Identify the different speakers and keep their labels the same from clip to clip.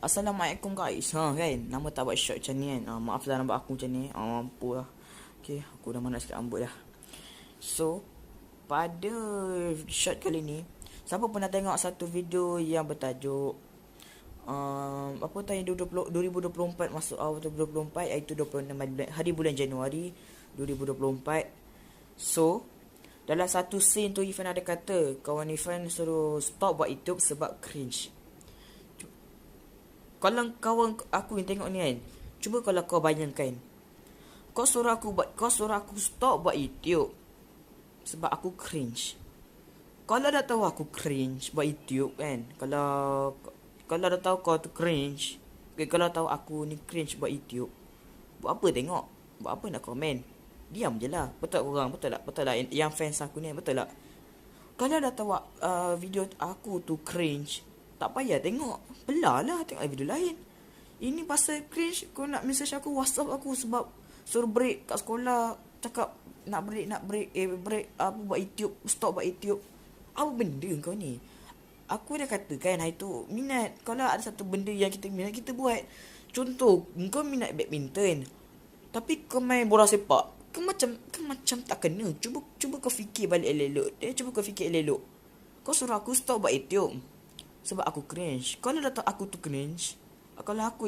Speaker 1: Assalamualaikum guys. Kan, nama tak buat short macam ni kan. Maaf lah nampak aku macam ni. Mampu lah. Okay, aku dah mana sikit rambut dah. So, pada short kali ni, siapa pernah tengok satu video yang bertajuk apa tahun 2024 masuk awal 2024, iaitu 26 hari bulan Januari 2024. So, dalam satu scene tu Irfan ada kata kawan Irfan suruh stop buat YouTube sebab cringe. Kalau kawan aku yang tengok ni kan, cuba kalau kau bayangkan, kau suruh aku stop buat YouTube sebab aku cringe. Kalau dah tahu aku cringe buat YouTube kan, kalau dah tahu kau tu cringe, kalau tahu aku ni cringe buat YouTube, buat apa tengok? Buat apa nak komen? Diam je lah. Betul korang? Betul tak? Betul lah yang fans aku ni, betul tak? Kalau dah tahu video aku tu cringe, tak payah tengok. Belah lah, tengok video lain. Ini pasal cringe, kau nak message aku, WhatsApp aku sebab suruh break kat sekolah, cakap nak break, break apa buat YouTube, stop buat YouTube. Apa benda kau ni? Aku dah katakan hari tu, minat. Kalau ada satu benda yang kita minat, kita buat. Contoh, kau minat badminton, tapi kau main bola sepak, kau macam tak kena. Cuba kau fikir balik elok-elok. Cuba kau fikir elok-elok. Kau suruh aku stop buat YouTube sebab aku cringe. Kalau dah tahu aku tu cringe, kalau aku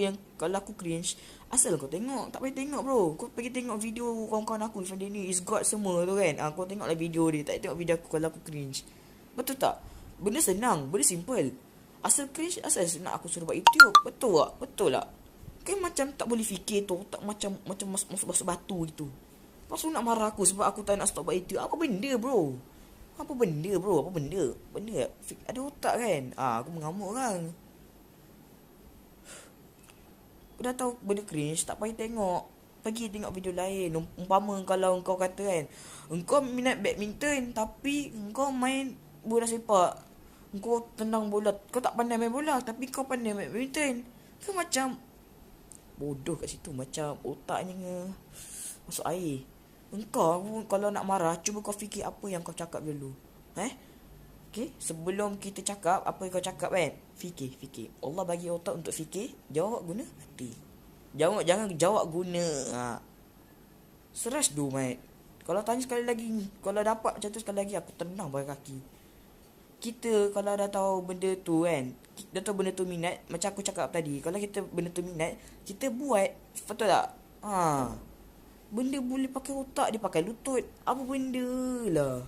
Speaker 1: cringe, asal kau tengok? Tak payah tengok bro. Kau pergi tengok video kawan-kawan aku, Irfan Dini, Is God semua tu kan. Kau tengoklah video dia. Tak tengok video aku kalau aku cringe. Betul tak? Benda senang, benda simple. Asal cringe, asal nak aku suruh buat YouTube. Betul tak? Betul tak? Kan macam tak boleh fikir tu. Tak macam masuk batu gitu. Lepas tu nak marah aku sebab aku tak nak stop buat YouTube. Apa benda bro? Apa benda? Benda ada otak kan? Aku mengamuk kan. Dah tahu benda cringe, tak payah tengok. Pergi tengok video lain. Umpama kalau engkau kata kan, engkau minat badminton tapi engkau main bola sepak, engkau tendang bola, kau tak pandai main bola tapi kau pandai main badminton. Kau macam bodoh kat situ, macam otaknya masuk air. Engkau kalau nak marah, cuba kau fikir apa yang kau cakap dulu. Okay, sebelum kita cakap apa yang kau cakap kan, fikir. Allah bagi otak untuk fikir, jawab guna hati. Jangan jawab guna seras du mate. Kalau tanya sekali lagi, kalau dapat macam tu sekali lagi, aku tendang pakai kaki. Kita kalau dah tahu benda tu kan, dah tahu benda tu minat, macam aku cakap tadi, kalau kita benda tu minat, kita buat. Betul tak? Benda boleh pakai otak, dia pakai lutut. Apa benda lah.